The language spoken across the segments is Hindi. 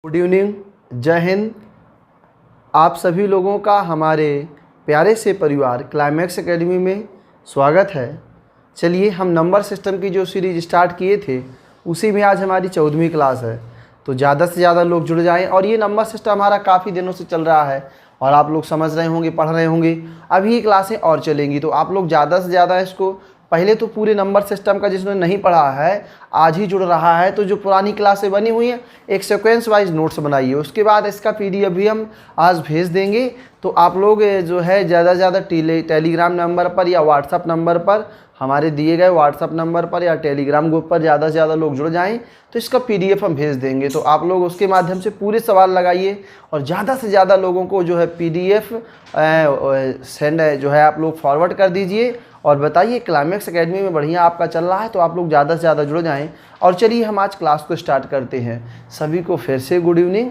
गुड इवनिंग, जय हिंद। आप सभी लोगों का हमारे प्यारे से परिवार क्लाइमैक्स एकेडमी में स्वागत है। चलिए, हम नंबर सिस्टम की जो सीरीज स्टार्ट किए थे उसी में आज हमारी 14वीं क्लास है, तो ज़्यादा से ज़्यादा लोग जुड़ जाएं। और ये नंबर सिस्टम हमारा काफ़ी दिनों से चल रहा है और आप लोग समझ रहे होंगे, पढ़ रहे होंगे। अभी ये क्लासें और चलेंगी, तो आप लोग ज़्यादा से ज़्यादा इसको पहले तो पूरे नंबर सिस्टम का जिसने नहीं पढ़ा है आज ही जुड़ रहा है, तो जो पुरानी क्लासें बनी हुई हैं एक सीक्वेंस वाइज नोट्स बनाइए। उसके बाद इसका पीडीएफ भी हम आज भेज देंगे, तो आप लोग जो है ज़्यादा से ज़्यादा टेलीग्राम नंबर पर या व्हाट्सअप नंबर पर, हमारे दिए गए व्हाट्सअप नंबर पर या टेलीग्राम ग्रुप पर ज़्यादा से ज़्यादा लोग जुड़ जाएं तो इसका पीडीएफ हम भेज देंगे। तो आप लोग उसके माध्यम से पूरे सवाल लगाइए और ज़्यादा से ज़्यादा लोगों को जो है पीडीएफ सेंड जो है आप लोग फॉरवर्ड कर दीजिए और बताइए क्लाइमैक्स एकेडमी में बढ़िया आपका चल रहा है, तो आप लोग ज़्यादा से ज़्यादा जुड़ जाएं। और चलिए हम आज क्लास को स्टार्ट करते हैं। सभी को फिर से good evening,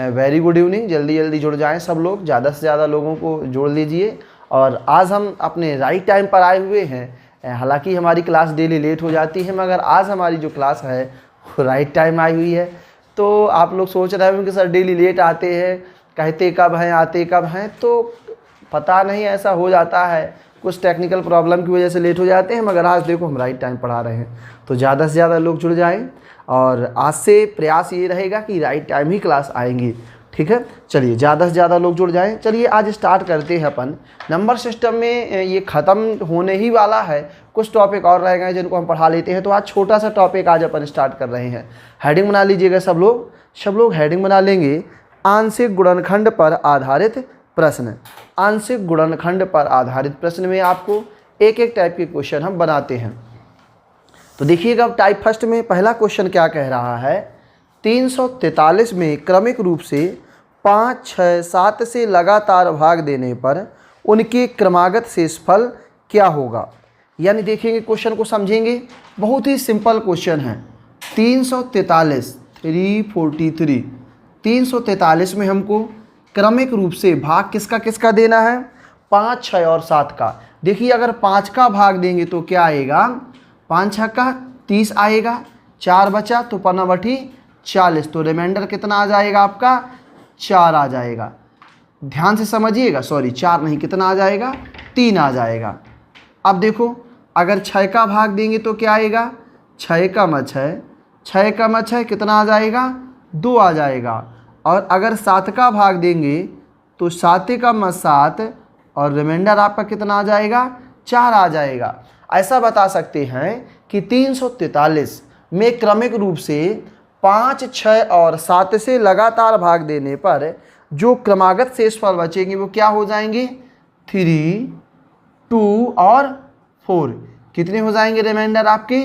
very good evening. जल्दी जल्दी जुड़ जाएं सब लोग, ज़्यादा से ज़्यादा लोगों को जोड़ लीजिए। और आज हम अपने राइट टाइम पर आए हुए हैं। हालांकि हमारी क्लास डेली लेट हो जाती है, मगर आज हमारी जो क्लास है वो राइट टाइम आई हुई है। तो आप लोग सोच रहे होंगे कि सर डेली लेट आते हैं, कहते कब हैं, आते कब हैं, तो पता नहीं, ऐसा हो जाता है, कुछ टेक्निकल प्रॉब्लम की वजह से लेट हो जाते हैं। मगर आज देखो हम राइट टाइम पढ़ा रहे हैं, तो ज़्यादा से ज़्यादा लोग जुड़ जाएं। और आज से प्रयास ये रहेगा कि राइट टाइम ही क्लास आएंगी, ठीक है। चलिए ज़्यादा से ज़्यादा लोग जुड़ जाएं। चलिए आज स्टार्ट करते हैं अपन नंबर सिस्टम में। ये ख़त्म होने ही वाला है, कुछ टॉपिक और रह गए जिनको हम पढ़ा लेते हैं। तो आज छोटा सा टॉपिक आज अपन स्टार्ट कर रहे हैं। हेडिंग बना लीजिएगा सब लोग हेडिंग बना लेंगे, आंशिक गुणनखंड पर आधारित प्रश्न। आंशिक गुणनखंड पर आधारित प्रश्न में आपको एक एक टाइप के क्वेश्चन हम बनाते हैं। तो देखिएगा टाइप फर्स्ट में पहला क्वेश्चन क्या कह रहा है, 343 में क्रमिक रूप से 5, 6, 7 से लगातार भाग देने पर उनके क्रमागत शेषफल क्या होगा। यानी देखेंगे क्वेश्चन को, समझेंगे। बहुत ही सिंपल क्वेश्चन है। 343 343 में हमको क्रमिक रूप से भाग किसका किसका देना है, 5, 6 और 7 का। देखिए अगर 5 का भाग देंगे तो क्या आएगा, 5 6 का 30 आएगा, 4 बचा तो 5 बटी 40, तो रिमाइंडर कितना आ जाएगा आपका, 4 आ जाएगा। ध्यान से समझिएगा, सॉरी 4 नहीं, कितना आ जाएगा, 3 आ जाएगा। अब देखो अगर 6 का भाग देंगे तो क्या आएगा, 6 का म 6, 6 का म 6 कितना आ जाएगा, 2 आ जाएगा। और अगर 7 का भाग देंगे तो 7 का म 7 और रिमाइंडर आपका कितना आ जाएगा, 4 आ जाएगा। ऐसा बता सकते हैं कि 343 में क्रमिक रूप से 5, 6 और 7 से लगातार भाग देने पर जो क्रमागत शेषफल बचेंगे वो क्या हो जाएंगे, 3, 2 और 4। कितने हो जाएंगे रिमाइंडर आपके,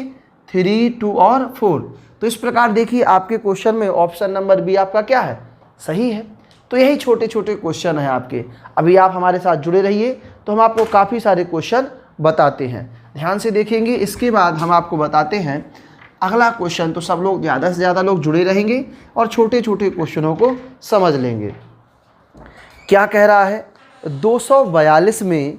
3, 2 और 4। तो इस प्रकार देखिए आपके क्वेश्चन में ऑप्शन नंबर बी आपका क्या है, सही है। तो यही छोटे छोटे क्वेश्चन हैं आपके। अभी आप हमारे साथ जुड़े रहिए तो हम आपको काफ़ी सारे क्वेश्चन बताते हैं, ध्यान से देखेंगे। इसके बाद हम आपको बताते हैं अगला क्वेश्चन। तो सब लोग ज़्यादा से ज़्यादा लोग जुड़े रहेंगे और छोटे छोटे क्वेश्चनों को समझ लेंगे। क्या कह रहा है, 242 में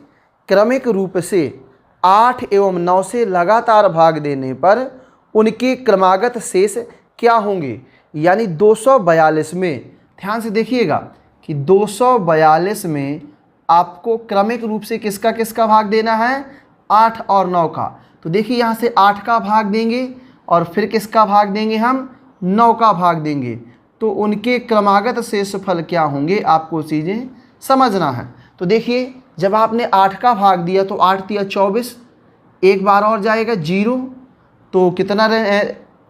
क्रमिक रूप से 8 एवं 9 से लगातार भाग देने पर उनके क्रमागत शेष क्या होंगे। यानी 242 में, ध्यान से देखिएगा कि 242 में आपको क्रमिक रूप से किसका किसका भाग देना है, 8 और 9 का। तो देखिए यहाँ से 8 का भाग देंगे और फिर किसका भाग देंगे, हम 9 का भाग देंगे, तो उनके क्रमागत शेषफल क्या होंगे आपको चीज़ें समझना है। तो देखिए जब आपने 8 का भाग दिया तो 8 दिया 24, एक बार और जाएगा 0, तो कितना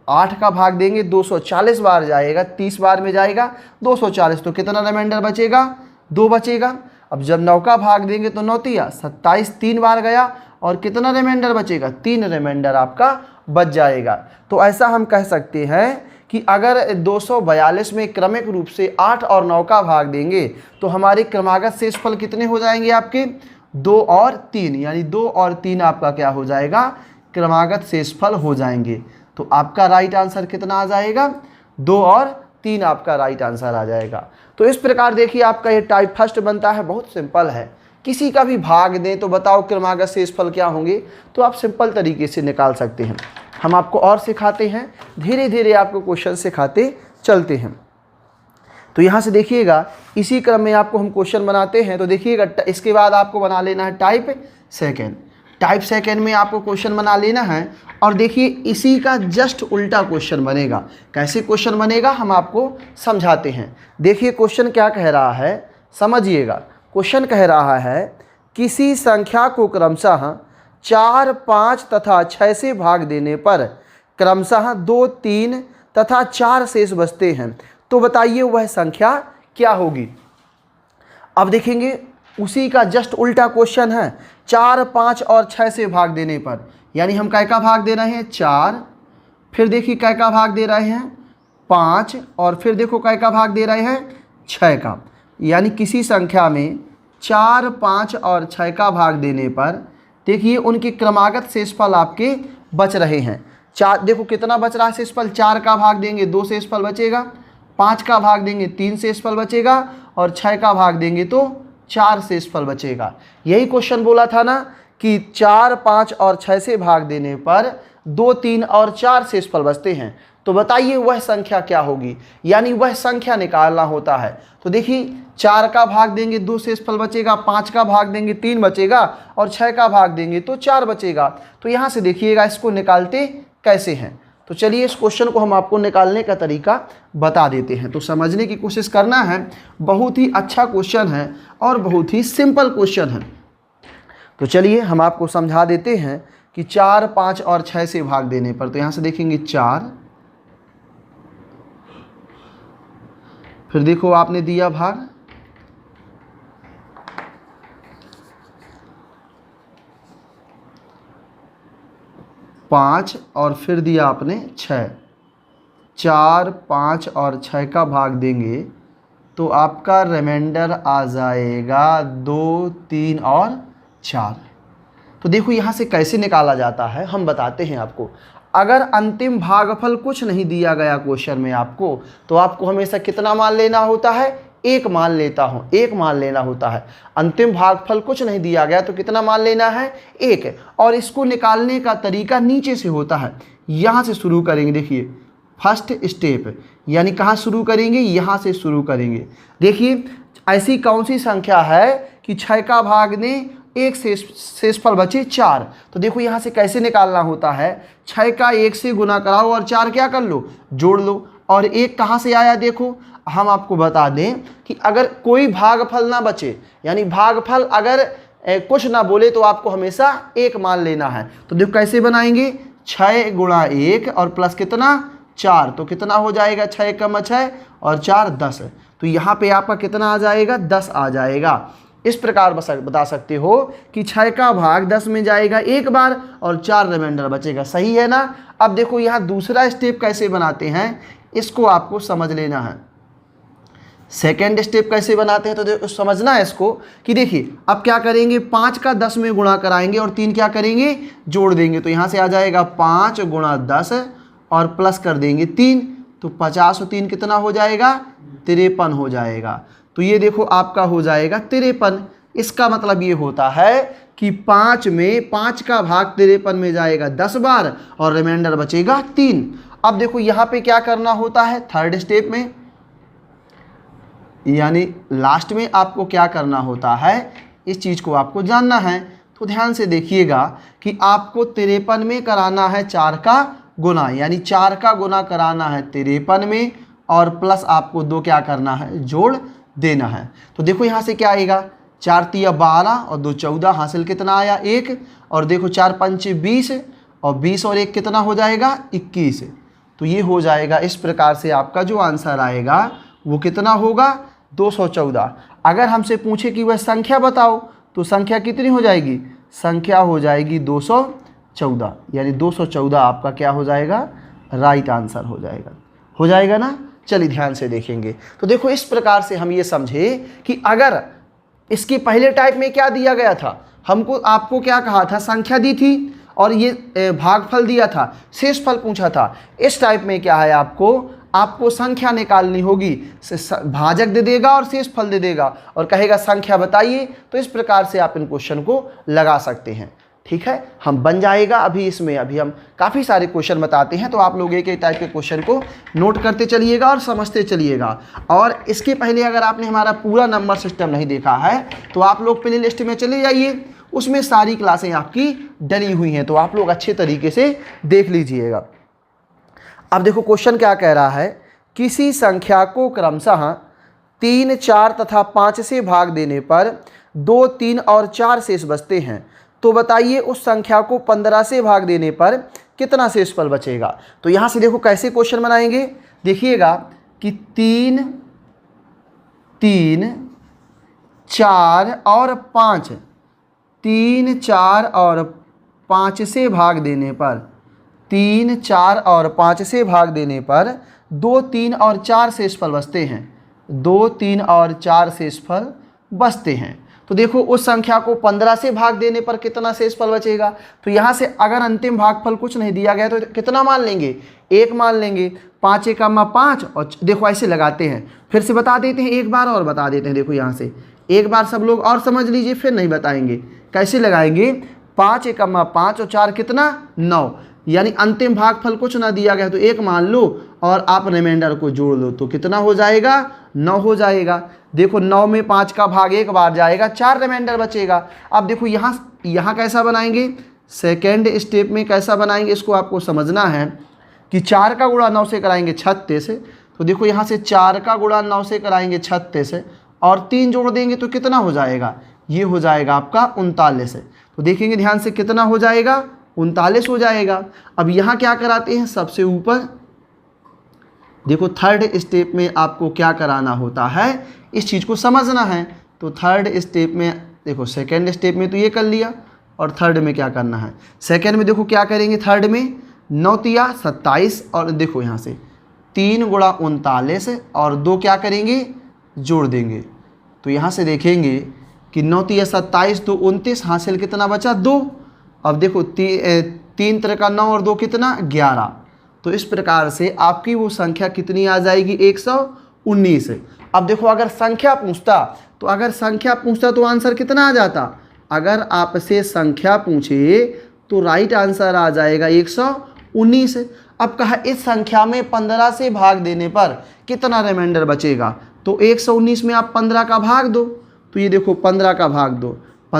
8 का भाग देंगे 240 बार जाएगा, 30 बार में जाएगा 240, तो कितना रिमाइंडर बचेगा, 2 बचेगा। अब जब 9 का भाग देंगे तो 9 तिया 27, 3 बार गया और कितना रिमाइंडर बचेगा, 3 रिमाइंडर आपका बच जाएगा। तो ऐसा हम कह सकते हैं कि अगर 242 में क्रमिक रूप से 8 और 9 का भाग देंगे तो हमारे क्रमागत शेषफल कितने हो जाएंगे आपके, 2 और 3, यानी 2 और 3 आपका क्या हो जाएगा, क्रमागत शेषफल हो जाएंगे। तो आपका राइट आंसर कितना आ जाएगा, 2 और 3 आपका राइट आंसर आ जाएगा। तो इस प्रकार देखिए आपका ये टाइप फर्स्ट बनता है, बहुत सिंपल है। किसी का भी भाग दें तो बताओ क्रमागत शेषफल क्या होंगे, तो आप सिंपल तरीके से निकाल सकते हैं। हम आपको और सिखाते हैं, धीरे धीरे आपको क्वेश्चन सिखाते चलते हैं। तो यहाँ से देखिएगा इसी क्रम में आपको हम क्वेश्चन बनाते हैं। तो देखिएगा इसके बाद आपको बना लेना है टाइप सेकेंड। टाइप सेकेंड में आपको क्वेश्चन बना लेना है और देखिए इसी का जस्ट उल्टा क्वेश्चन बनेगा। कैसे क्वेश्चन बनेगा हम आपको समझाते हैं। देखिए क्वेश्चन क्या कह रहा है, समझिएगा। क्वेश्चन कह रहा है किसी संख्या को क्रमशः 4, 5 तथा 6 से भाग देने पर क्रमशः 2, 3 तथा 4 शेष बचते हैं, तो बताइए वह संख्या क्या होगी। अब देखेंगे उसी का जस्ट उल्टा क्वेश्चन है। 4, 5 और 6 से भाग देने पर, यानी हम कै का भाग दे रहे हैं 4, फिर देखिए कै का भाग दे रहे हैं 5 और फिर देखो कै का भाग दे रहे हैं 6 का। यानी किसी संख्या में 4, 5 और 6 का भाग देने पर देखिए उनके क्रमागत शेषफल आपके बच रहे हैं। 4 देखो कितना बच रहा है शेषफल, 4 का भाग देंगे 2 शेषफल बचेगा, 5 का भाग देंगे 3 शेषफल बचेगा और 6 का भाग देंगे तो 4 शेषफल बचेगा। यही क्वेश्चन बोला था ना कि 4, 5 और 6 से भाग देने पर 2, 3 और 4 शेषफल बचते हैं, तो बताइए वह संख्या क्या होगी, यानी वह संख्या निकालना होता है। तो देखिए 4 का भाग देंगे 2 शेषफल बचेगा, 5 का भाग देंगे 3 बचेगा और 6 का भाग देंगे तो 4 बचेगा। तो यहाँ से देखिएगा इसको निकालते कैसे हैं। तो चलिए इस क्वेश्चन को हम आपको निकालने का तरीका बता देते हैं। तो समझने की कोशिश करना है, बहुत ही अच्छा क्वेश्चन है और बहुत ही सिंपल क्वेश्चन है। तो चलिए हम आपको समझा देते हैं कि 4, 5 और 6 से भाग देने पर, तो यहाँ से देखेंगे 4, फिर देखो आपने दिया भाग 5 और फिर दिया आपने 6। 4, 5 और 6 का भाग देंगे तो आपका रिमाइंडर आ जाएगा 2, 3 और 4। तो देखो यहाँ से कैसे निकाला जाता है हम बताते हैं आपको। अगर अंतिम भागफल कुछ नहीं दिया गया क्वेश्चन में आपको, तो आपको हमेशा कितना मान लेना होता है, 1 मान लेना होता है। अंतिम भागफल कुछ नहीं दिया गया तो कितना मान लेना है, 1। और इसको निकालने का तरीका नीचे से होता है, यहाँ से शुरू करेंगे। देखिए फर्स्ट स्टेप, यानी कहाँ शुरू करेंगे, यहाँ से शुरू करेंगे। देखिए ऐसी कौन सी संख्या है कि 6 का भाग दें 1 शेषफल बचे 4। तो देखो यहाँ से कैसे निकालना होता है, 6 का 1 से गुना कराओ और 4 क्या कर लो, जोड़ लो। और 1 कहाँ से आया, देखो हम आपको बता दें कि अगर कोई भागफल ना बचे, यानी भागफल अगर कुछ ना बोले तो आपको हमेशा 1 मान लेना है। तो देखो कैसे बनाएंगे, 6 गुणा 1 और प्लस कितना 4, तो कितना हो जाएगा, 6 कम 6 और 4 10। तो यहाँ पे आपका कितना आ जाएगा, 10 आ जाएगा। इस प्रकार बता सकते हो कि 6 का भाग 10 में जाएगा 1 बार और 4 रिमाइंडर बचेगा। सही है ना। अब देखो यहाँ दूसरा स्टेप कैसे बनाते हैं, इसको आपको समझ लेना है। सेकेंड स्टेप कैसे बनाते हैं तो देखो समझना है इसको कि देखिए अब क्या करेंगे, 5 का 10 में गुणा कराएंगे और 3 क्या करेंगे, जोड़ देंगे। तो यहाँ से आ जाएगा 5 गुणा 10 और प्लस कर देंगे 3, तो 50 और 3 कितना हो जाएगा, 53 हो जाएगा। तो ये देखो आपका हो जाएगा 53। इसका मतलब ये होता है कि 5 में 5 का भाग 53 में जाएगा 10 बार और रिमाइंडर बचेगा 3। अब देखो यहाँ पे क्या करना होता है, थर्ड स्टेप में यानी लास्ट में आपको क्या करना होता है, इस चीज़ को आपको जानना है। तो ध्यान से देखिएगा कि आपको 53 में कराना है 4 का गुना, यानी 4 का गुना कराना है 53 में और प्लस आपको 2 क्या करना है, जोड़ देना है। तो देखो यहाँ से क्या आएगा, 4 तिया 12 और 2 14, हासिल कितना आया 1, और देखो 4 पंचे 20 और 20 और 1 कितना हो जाएगा 21। तो ये हो जाएगा, इस प्रकार से आपका जो आंसर आएगा वो कितना होगा, 214। अगर हमसे पूछे कि वह संख्या बताओ तो संख्या कितनी हो जाएगी, संख्या हो जाएगी 214, यानी 214 आपका क्या हो जाएगा, राइट आंसर हो जाएगा ना। चलिए ध्यान से देखेंगे। तो देखो इस प्रकार से हम ये समझे कि अगर इसके पहले टाइप में क्या दिया गया था, हमको आपको क्या कहा था, संख्या दी थी और ये भागफल दिया था, शेषफल पूछा था। इस टाइप में क्या है, आपको संख्या निकालनी होगी, भाजक दे देगा और शेषफल दे देगा और कहेगा संख्या बताइए। तो इस प्रकार से आप इन क्वेश्चन को लगा सकते हैं। ठीक है, हम बन जाएगा। अभी हम काफ़ी सारे क्वेश्चन बताते हैं, तो आप लोग एक एक टाइप के क्वेश्चन को नोट करते चलिएगा और समझते चलिएगा। और इसके पहले अगर आपने हमारा पूरा नंबर सिस्टम नहीं देखा है तो आप लोग प्ले लिस्ट में चले जाइए, उसमें सारी क्लासें आपकी डली हुई हैं, तो आप लोग अच्छे तरीके से देख लीजिएगा। अब देखो क्वेश्चन क्या कह रहा है, किसी संख्या को क्रमशः 3, 4 तथा 5 से भाग देने पर 2, 3 और 4 शेष बचते हैं, तो बताइए उस संख्या को 15 से भाग देने पर कितना शेषफल बचेगा। तो यहाँ से देखो कैसे क्वेश्चन बनाएंगे, देखिएगा कि 3, 3, 4 और 5, 3, 4 और 5 से भाग देने पर 3, 4 और 5 से भाग देने पर 2, 3 और 4 शेषफल बचते हैं, 2, 3 और 4 शेषफल बचते हैं। तो देखो उस संख्या को 15 से भाग देने पर कितना शेषफल बचेगा। तो यहाँ से अगर अंतिम भागफल कुछ नहीं दिया गया तो कितना मान लेंगे, 1 मान लेंगे। 5 × 5 और देखो ऐसे लगाते हैं, फिर से बता देते हैं, एक बार और बता देते हैं। देखो यहाँ से एक बार सब लोग और समझ लीजिए, फिर नहीं बताएंगे। कैसे लगाएंगे, 5 × 5 और 4 कितना 9, यानी अंतिम भागफल कुछ ना दिया गया तो 1 मान लो और आप रिमाइंडर को जोड़ लो तो कितना हो जाएगा, 9 हो जाएगा। देखो 9 में 5 का भाग 1 बार जाएगा, 4 रिमाइंडर बचेगा। अब देखो यहाँ कैसा बनाएंगे, सेकेंड स्टेप में कैसा बनाएंगे, इसको आपको समझना है कि 4 का गुणा 9 से कराएंगे 36। तो देखो यहाँ से 4 का गुणा 9 से कराएंगे 36 और 3 जोड़ देंगे तो कितना हो जाएगा, ये हो जाएगा आपका 39। तो देखेंगे ध्यान से कितना हो जाएगा, 39 हो जाएगा। अब यहाँ क्या कराते हैं, सबसे ऊपर देखो थर्ड स्टेप में आपको क्या कराना होता है, इस चीज़ को समझना है। तो थर्ड स्टेप में देखो, सेकेंड स्टेप में तो ये कर लिया और थर्ड में क्या करना है, सेकेंड में देखो क्या करेंगे, थर्ड में 9 तिया 27 और देखो यहाँ से 3 × 39 और 2 क्या करेंगे, जोड़ देंगे। तो यहाँ से देखेंगे कि 9 तिया 27, 2 29, हासिल कितना बचा 2। अब देखो 3 3 का 9 और 2 कितना 11। तो इस प्रकार से आपकी वो संख्या कितनी आ जाएगी, 119। अब देखो अगर संख्या पूछता तो आंसर कितना आ जाता, अगर आपसे संख्या पूछे तो राइट आंसर आ जाएगा 119। अब कहा इस संख्या में 15 से भाग देने पर कितना रिमाइंडर बचेगा, तो 119 में आप 15 का भाग दो, तो ये देखो 15 का भाग दो,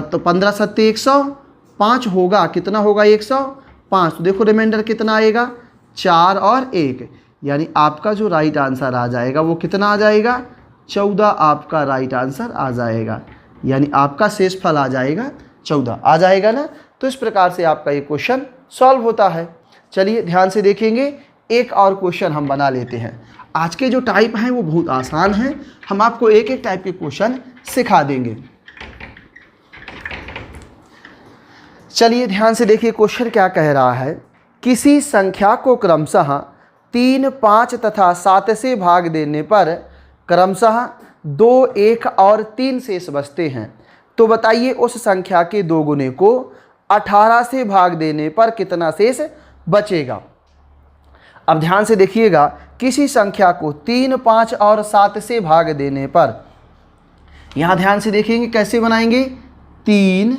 तो 15 सत्ते 105 होगा, कितना होगा 105। तो देखो रिमाइंडर कितना आएगा, 4 और 1, यानी आपका जो राइट आंसर आ जाएगा वो कितना आ जाएगा, 14 आपका राइट आंसर आ जाएगा, यानी आपका शेषफल आ जाएगा 14 आ जाएगा ना। तो इस प्रकार से आपका ये क्वेश्चन सॉल्व होता है। चलिए ध्यान से देखेंगे, एक और क्वेश्चन हम बना लेते हैं। आज के जो टाइप हैं वो बहुत आसान हैं, हम आपको एक एक टाइप के क्वेश्चन सिखा देंगे। चलिए ध्यान से देखिए क्वेश्चन क्या कह रहा है, किसी संख्या को क्रमशः 3, 5 तथा 7 से भाग देने पर क्रमशः 2, 1 और 3 शेष बचते हैं, तो बताइए उस संख्या के 2 गुने को 18 से भाग देने पर कितना शेष बचेगा। अब ध्यान से देखिएगा, किसी संख्या को 3, 5 और 7 से भाग देने पर, यहाँ ध्यान से देखेंगे कैसे बनाएंगे, 3,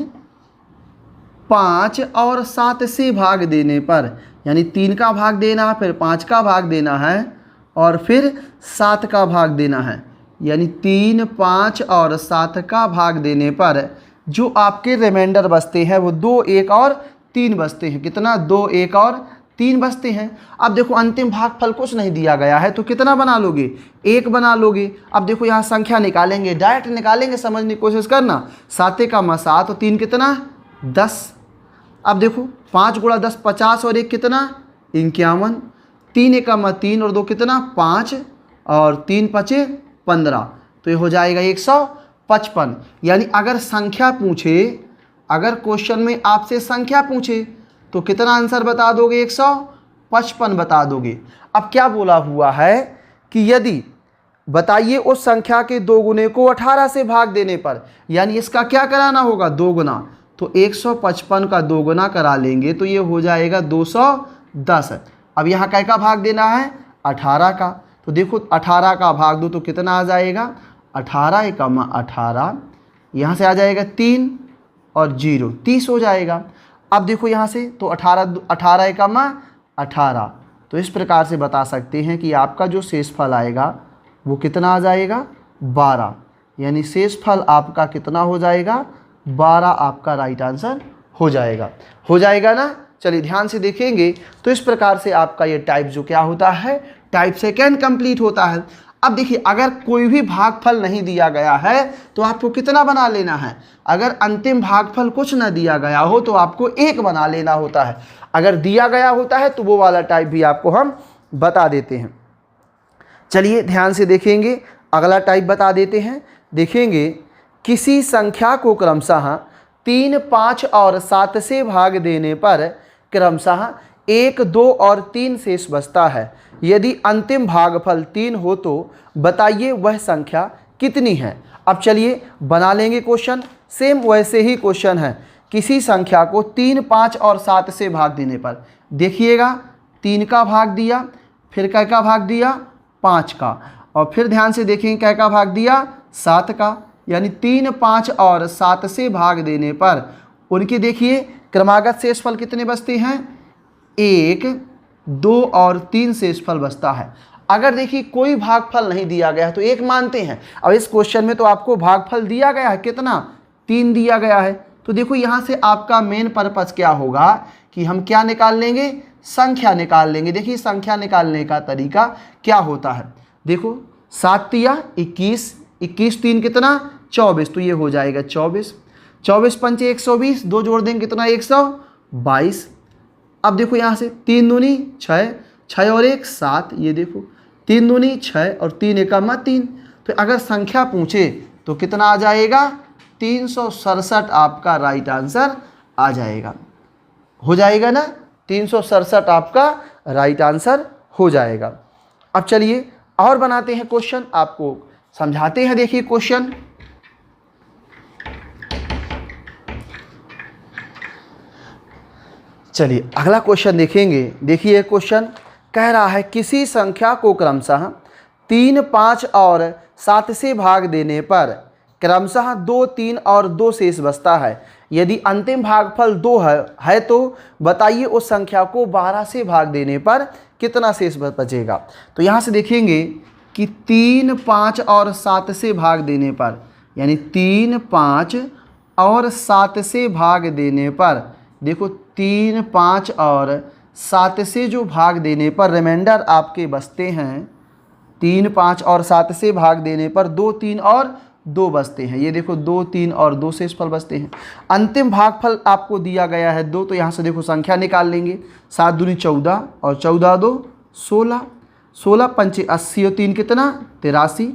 5 और 7 से भाग देने पर, यानी 3 का भाग देना, फिर 5 का भाग देना है और फिर 7 का भाग देना है, यानी 3, 5 और 7 का भाग देने पर जो आपके रिमाइंडर बचते हैं वो 2, 1 और 3 बचते हैं। कितना, 2, 1 और 3 बचते हैं। अब देखो अंतिम भागफल कुछ नहीं दिया गया है तो कितना बना लोगे, 1 बना लोगे। अब देखो यहाँ संख्या निकालेंगे, डायरेक्ट निकालेंगे, समझने की कोशिश करना। 7 का 7 और 3 कितना 10। अब देखो 5 × 10 50 और 1 कितना 51। 3 × 3 और 2 कितना 5 और 3 × 5 15। तो ये हो जाएगा 155। यानी अगर संख्या पूछे, अगर क्वेश्चन में आपसे संख्या पूछे तो कितना आंसर बता दोगे, 155 बता दोगे। अब क्या बोला हुआ है कि यदि बताइए उस संख्या के 2 गुने को 18 से भाग देने पर, यानी इसका क्या कराना होगा, 2 गुना। तो 155 का 2 गुना करा लेंगे तो ये हो जाएगा 210। अब यहाँ कै का भाग देना है, 18 का। तो देखो 18 का भाग दो तो कितना आ जाएगा, 18 × 18, यहाँ से आ जाएगा 3 और 0 30 हो जाएगा। अब देखो यहाँ से तो 18 एकमा 18, तो इस प्रकार से बता सकते हैं कि आपका जो शेषफल आएगा वो कितना आ जाएगा 12, यानी शेषफल आपका कितना हो जाएगा 12 आपका राइट आंसर हो जाएगा ना। चलिए ध्यान से देखेंगे तो इस प्रकार से आपका ये टाइप जो क्या होता है, टाइप सेकेंड कंप्लीट होता है। अब देखिए अगर कोई भी भागफल नहीं दिया गया है तो आपको कितना बना लेना है, अगर अंतिम भागफल कुछ न दिया गया हो तो आपको 1 बना लेना होता है, अगर दिया गया होता है तो वो वाला टाइप भी आपको हम बता देते हैं। चलिए ध्यान से देखेंगे, अगला टाइप बता देते हैं। देखेंगे किसी संख्या को क्रमशः 3, 5 और 7 से भाग देने पर क्रमशः 1, 2 और 3 शेष बचता है, यदि अंतिम भागफल 3 हो तो बताइए वह संख्या कितनी है। अब चलिए बना लेंगे क्वेश्चन, सेम वैसे ही क्वेश्चन है। किसी संख्या को 3, 5 और 7 से भाग देने पर, देखिएगा 3 का भाग दिया, फिर कै का भाग दिया 5 का, और फिर ध्यान से देखेंगे कै का भाग दिया 7 का, यानी 3, 5 और 7 से भाग देने पर उनके देखिए क्रमागत शेषफल कितने बचते हैं, 1, 2 और 3 शेषफल बचता है। अगर देखिए कोई भागफल नहीं दिया गया है तो 1 मानते हैं। अब इस क्वेश्चन में तो आपको भागफल दिया गया है, कितना 3 दिया गया है, तो देखो यहाँ से आपका मेन पर्पस क्या होगा कि हम क्या निकाल लेंगे, संख्या निकाल लेंगे। देखिए संख्या निकालने का तरीका क्या होता है, देखो 7 या 21, 21 3 कितना 24, तो ये हो जाएगा 24, 24 पंचे 120, 2 जोड़ देंगे कितना 122। अब देखो यहाँ से 3 दूनी 6, 6 और 1 7, ये देखो 3 दूनी 6 और 3 एकमा 3, तो अगर संख्या पूछे तो कितना आ जाएगा 367 आपका राइट आंसर आ जाएगा, हो जाएगा ना, 367 आपका राइट आंसर हो जाएगा। अब चलिए और बनाते हैं क्वेश्चन, आपको समझाते हैं। देखिए क्वेश्चन, चलिए अगला क्वेश्चन देखेंगे। देखिए क्वेश्चन कह रहा है किसी संख्या को क्रमशः 3, 5 और 7 से भाग देने पर क्रमशः 2, 3 और 2 शेष बचता है, यदि अंतिम भागफल 2 है तो बताइए उस संख्या को 12 से भाग देने पर कितना शेष बचेगा। तो यहाँ से देखेंगे कि 3, 5 और 7 से भाग देने पर, यानी 3, 5 और 7 से भाग देने पर, देखो 3, 5 और 7 से जो भाग देने पर रिमाइंडर आपके बचते हैं, 3, 5 और 7 से भाग देने पर 2, 3 और 2 बचते हैं, ये देखो 2, 3 और 2 शेषफल बचते हैं। अंतिम भागफल आपको दिया गया है 2, तो यहाँ से देखो संख्या निकाल लेंगे, 7 दूनी 14 और 14 2 16, 16 पंचे 80 और 3 कितना 83।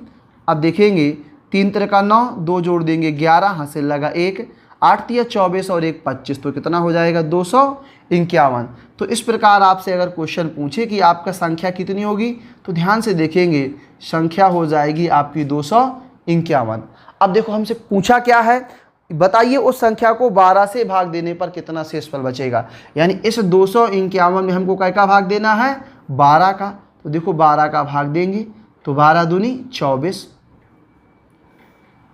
अब देखेंगे 3 तिरका 9, 2 जोड़ देंगे 11, हासिल लगा 1, 8 तिया 24 और 1 25, तो कितना हो जाएगा 251। तो इस प्रकार आपसे अगर क्वेश्चन पूछे कि आपका संख्या कितनी होगी, तो ध्यान से देखेंगे संख्या हो जाएगी आपकी 251। अब देखो हमसे पूछा क्या है, बताइए उस संख्या को 12 से भाग देने पर कितना शेषफल बचेगा, यानी इस 251 में हमको काय का भाग देना है 12 का, तो देखो 12 का भाग देंगे तो 12 दूनी 24,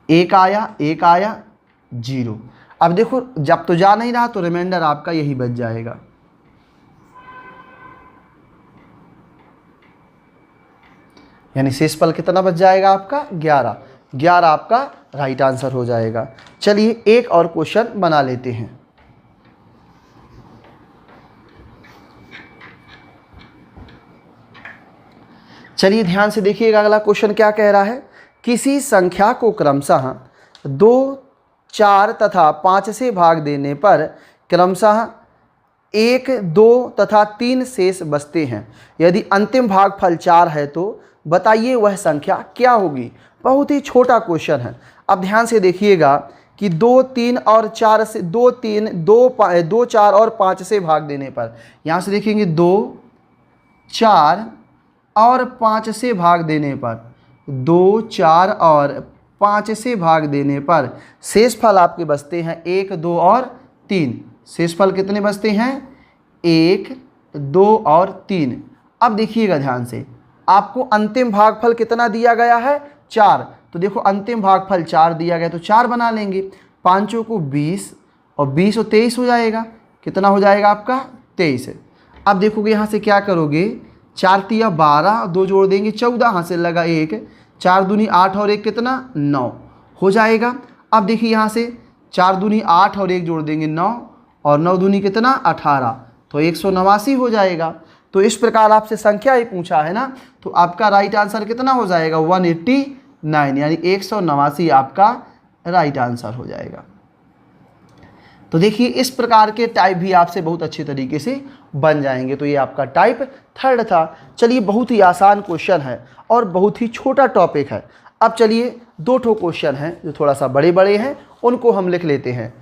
1 आया 0। अब देखो जब तो जा नहीं रहा तो रिमाइंडर आपका यही बच जाएगा, यानी शेषफल कितना बच जाएगा आपका 11 आपका राइट आंसर हो जाएगा। चलिए एक और क्वेश्चन बना लेते हैं। चलिए ध्यान से देखिएगा, अगला क्वेश्चन क्या कह रहा है, किसी संख्या को क्रमशः 2, 4 तथा 5 से भाग देने पर क्रमशः 1, 2 तथा 3 शेष बचते हैं, यदि अंतिम भागफल 4 है तो बताइए वह संख्या क्या होगी। बहुत ही छोटा क्वेश्चन है। अब ध्यान से देखिएगा कि 2, 3 और 4 से 2, 4 और 5 से भाग देने पर, यहाँ से देखेंगे 2, 4 और 5 से भाग देने पर, 2, 4 और 5 से भाग देने पर शेषफल आपके बचते हैं 1, 2 और 3। शेषफल कितने बचते हैं 1, 2 और 3। अब देखिएगा ध्यान से, आपको अंतिम भागफल कितना दिया गया है 4, तो देखो अंतिम भागफल 4 दिया गया तो 4 बना लेंगे, 5 को 20 और 20 और 23 हो जाएगा, कितना हो जाएगा आपका 23। अब देखोगे यहाँ से क्या करोगे, 4 तिया 12, 2 जोड़ देंगे 14, हासिल लगा 1, 4 दूनी 8 और 1 कितना 9 हो जाएगा। अब देखिए यहाँ से 4 दूनी 8 और 1 जोड़ देंगे 9 और 9 दूनी कितना 18, तो 189 हो जाएगा। तो इस प्रकार आपसे संख्या ही पूछा है ना, तो आपका राइट आंसर कितना हो जाएगा 189, यानी 189 आपका राइट आंसर हो जाएगा। तो देखिए इस प्रकार के टाइप भी आपसे बहुत अच्छे तरीके से बन जाएंगे। तो ये आपका टाइप 3 था। चलिए बहुत ही आसान क्वेश्चन है और बहुत ही छोटा टॉपिक है। अब चलिए 2 ठो क्वेश्चन हैं जो थोड़ा सा बड़े बड़े हैं, उनको हम लिख लेते हैं।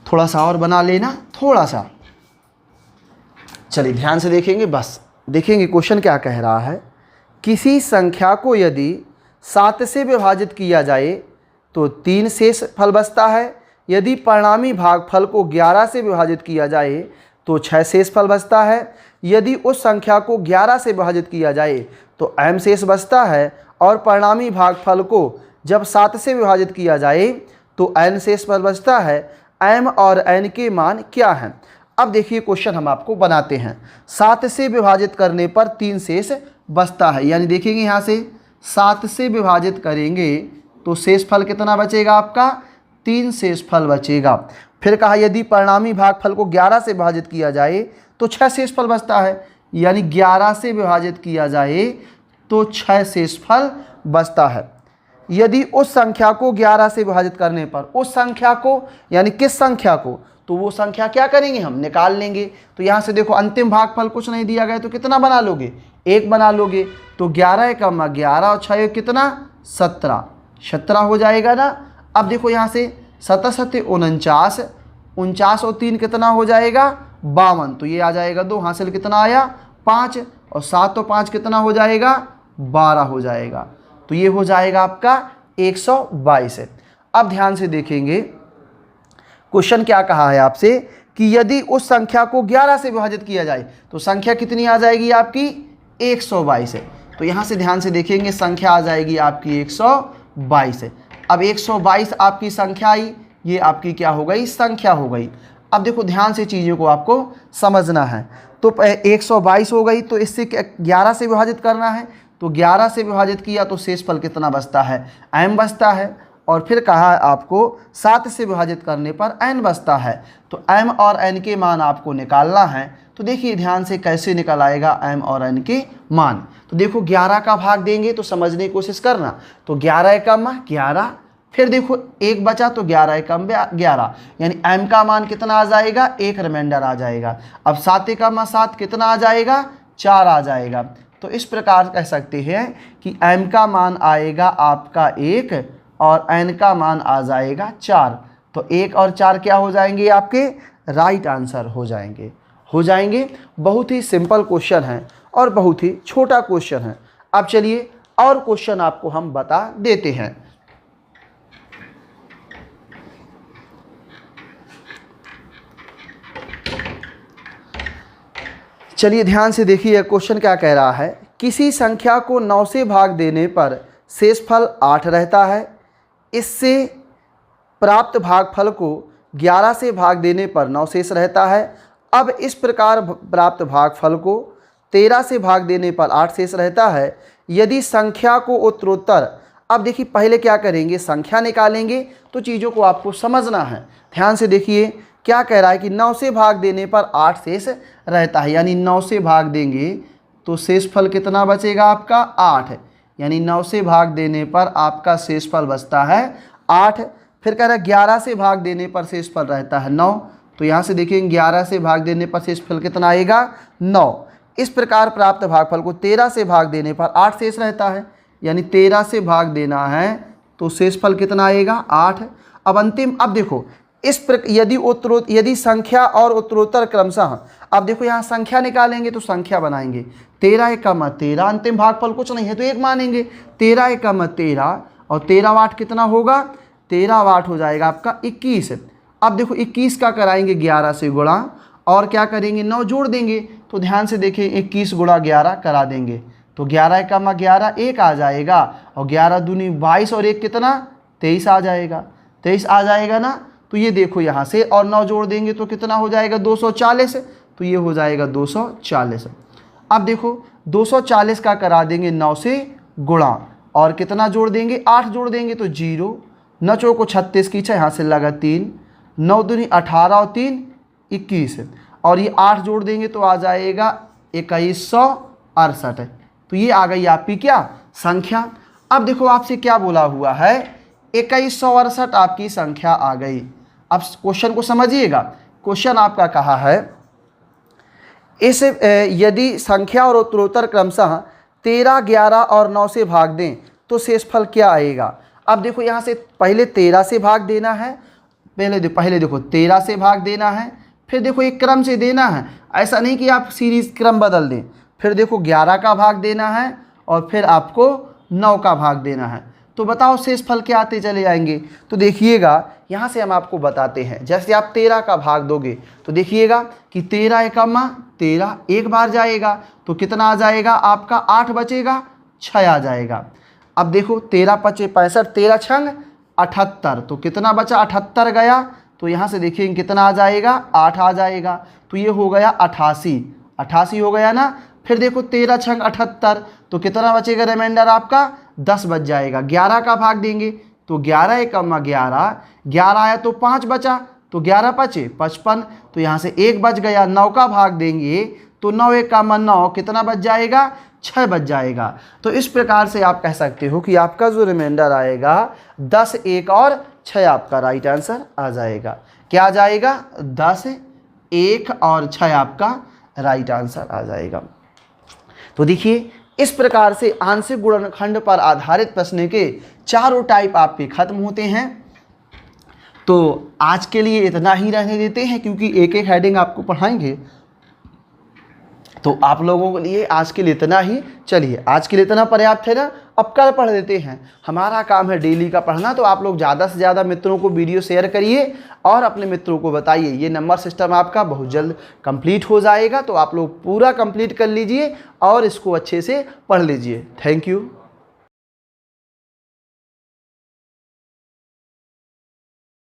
थोड़ा सा और बना लेना, थोड़ा सा। चलिए ध्यान से देखेंगे, बस देखेंगे क्वेश्चन क्या कह रहा है। किसी संख्या को यदि 7 से विभाजित किया जाए तो 3 शेष फल बचता है। यदि परिणामी भागफल को 11 से विभाजित किया जाए तो 6 शेष फल बचता है। यदि उस संख्या को 11 से विभाजित किया जाए तो m शेष बचता है और परिणामी भागफल को जब 7 से विभाजित किया जाए तो n शेष फल बचता है। m और n के मान क्या हैं? अब देखिए क्वेश्चन हम आपको बनाते हैं। 7 से विभाजित करने पर 3 शेष बचता है, यानी देखेंगे यहाँ से 7 से विभाजित करेंगे तो शेष फल कितना बचेगा आपका 3 शेष फल बचेगा। फिर कहा यदि परिणामी भागफल को 11 से विभाजित किया जाए तो 6 शेष फल बचता है, यानी 11 से विभाजित किया जाए तो 6 शेष फल बचता है। यदि उस संख्या को 11 से विभाजित करने पर, उस संख्या को यानी किस संख्या को, तो वो संख्या क्या करेंगे हम निकाल लेंगे। तो यहाँ से देखो अंतिम भागफल कुछ नहीं दिया गया तो कितना बना लोगे 1 बना लोगे। तो 11 कम 11 और 6 कितना 17, 17 हो जाएगा ना। अब देखो यहाँ से 7 7 49, 49 और 3 कितना हो जाएगा 52, तो ये आ जाएगा 2, हासिल कितना आया 5 और 7 और 5 कितना हो जाएगा 12 हो जाएगा। तो ये हो जाएगा आपका 122। अब ध्यान से देखेंगे क्वेश्चन क्या कहा है आपसे कि यदि उस संख्या को 11 से विभाजित किया जाए तो संख्या कितनी आ जाएगी आपकी 122 है। तो यहाँ से ध्यान से देखेंगे संख्या आ जाएगी आपकी 122 है। अब 122 आपकी संख्या आई, ये आपकी क्या हो गई संख्या हो गई। अब देखो ध्यान से चीज़ों को आपको समझना है। तो 122 हो गई, तो इससे 11 से विभाजित करना है, तो 11 से विभाजित किया तो शेषफल कितना बचता है m बचता है। और फिर कहा आपको 7 से विभाजित करने पर n बचता है, तो m और n के मान आपको निकालना है। तो देखिए ध्यान से कैसे निकल आएगा m और n के मान। तो देखो 11 का भाग देंगे तो समझने की कोशिश करना, तो 11 कम 11, फिर देखो 1 बचा तो 11 कम 11, यानी m का मान कितना आ जाएगा 1 रिमाइंडर आ जाएगा। अब 7 कम 7 कितना आ जाएगा 4 आ जाएगा। तो इस प्रकार कह सकते हैं कि m का मान आएगा आपका 1 और n का मान आ जाएगा 4। तो 1 और 4 क्या हो जाएंगे आपके राइट आंसर हो जाएंगे। बहुत ही सिंपल क्वेश्चन है और बहुत ही छोटा क्वेश्चन है। अब चलिए और क्वेश्चन आपको हम बता देते हैं। चलिए ध्यान से देखिए क्वेश्चन क्या कह रहा है। किसी संख्या को 9 से भाग देने पर शेषफल 8 रहता है। इससे प्राप्त भागफल को 11 से भाग देने पर 9 शेष रहता है। अब इस प्रकार प्राप्त भागफल को 13 से भाग देने पर 8 शेष रहता है। यदि संख्या को उत्तरोत्तर, अब देखिए पहले क्या करेंगे संख्या निकालेंगे, तो चीज़ों को आपको समझना है। ध्यान से देखिए क्या कह रहा है कि 9 से भाग देने पर 8 शेष रहता है, यानी 9 से भाग देंगे तो शेषफल कितना बचेगा आपका 8, यानी 9 से भाग देने पर आपका शेषफल बचता है 8। फिर कह रहा है 11 से भाग देने पर शेषफल रहता है 9, तो यहाँ से देखेंगे 11 से भाग देने पर शेषफल कितना आएगा 9। इस प्रकार प्राप्त भागफल को 13 से भाग देने पर 8 शेष रहता है, यानी 13 से भाग देना है तो शेषफल कितना आएगा 8। अब अंतिम, अब देखो यदि संख्या और उत्तरोत्तर क्रमशः, अब देखो यहाँ संख्या निकालेंगे तो संख्या बनाएंगे 13 कम 13, अंतिम भागफल कुछ नहीं है तो 1 मानेंगे। 13 कम 13 और 13 वाट कितना होगा 13 वाट हो जाएगा आपका 21। अब देखो 21 का कराएंगे 11 से गुणा और क्या करेंगे 9 जोड़ देंगे। तो ध्यान से देखिए 21 गुणा 11 करा देंगे, तो 11 कम 11 1 आ जाएगा और 11 दूनी 22 और 1 कितना 23 आ जाएगा, 23 आ जाएगा ना। तो ये देखो यहाँ से और 9 जोड़ देंगे तो कितना हो जाएगा 240, तो ये हो जाएगा 240। अब देखो 240 का करा देंगे 9 से गुणा और कितना जोड़ देंगे 8 जोड़ देंगे तो 0, 9 चौको 36 की 6 यहाँ से लगा 3, 9 दूनी 18 और 3 21 और ये 8 जोड़ देंगे तो आ जाएगा 2168। तो ये आ गई आपकी क्या संख्या। अब देखो आपसे क्या बोला हुआ है 2168 आपकी संख्या आ गई। अब क्वेश्चन को समझिएगा। क्वेश्चन आपका कहा है इस यदि संख्या और उत्तरोत्तर क्रमशः 13, 11 और 9 से भाग दें तो शेषफल क्या आएगा। अब देखो यहाँ से पहले 13 से भाग देना है, पहले देखो 13 से भाग देना है, फिर देखो एक क्रम से देना है, ऐसा नहीं कि आप सीरीज क्रम बदल दें। फिर देखो 11 का भाग देना है और फिर आपको 9 का भाग देना है। तो बताओ शेषफल क्या आते चले जाएंगे। तो देखिएगा यहाँ से हम आपको बताते हैं। जैसे आप 13 का भाग दोगे तो देखिएगा कि 13 एकमा 13 एक बार जाएगा तो कितना आ जाएगा आपका 8 बचेगा 6 आ जाएगा। अब देखो 13 पचे 65, 13 छंग 78, तो कितना बचा 78 गया, तो यहाँ से देखिए कितना आ जाएगा 8 आ जाएगा, तो ये हो गया 88 हो गया ना। फिर देखो 13 छंग 78, तो कितना बचेगा रिमाइंडर आपका 10 बच जाएगा। 11 का भाग देंगे तो 11 एकमा 11, 11 आया तो 5 बचा, तो 11 पचे 55, तो यहाँ से 1 बच गया। 9 का भाग देंगे तो 9 एकमा 9, कितना बच जाएगा 6 बच जाएगा। तो इस प्रकार से आप कह सकते हो कि आपका जो रिमाइंडर आएगा 10, 1 और 6 आपका राइट आंसर आ जाएगा। क्या आ जाएगा 10, 1 और 6 आपका राइट आंसर आ जाएगा। तो देखिए इस प्रकार से आंशिक गुणनखंड पर आधारित प्रश्न के चारों टाइप आपके खत्म होते हैं। तो आज के लिए इतना ही रहने देते हैं, क्योंकि एक एक हेडिंग आपको पढ़ाएंगे। तो आप लोगों के लिए आज के लिए इतना ही। चलिए आज के लिए इतना पर्याप्त है ना। अब कल पढ़ देते हैं। हमारा काम है डेली का पढ़ना, तो आप लोग ज़्यादा से ज़्यादा मित्रों को वीडियो शेयर करिए और अपने मित्रों को बताइए। ये नंबर सिस्टम आपका बहुत जल्द कंप्लीट हो जाएगा, तो आप लोग पूरा कंप्लीट कर लीजिए और इसको अच्छे से पढ़ लीजिए। Thank you.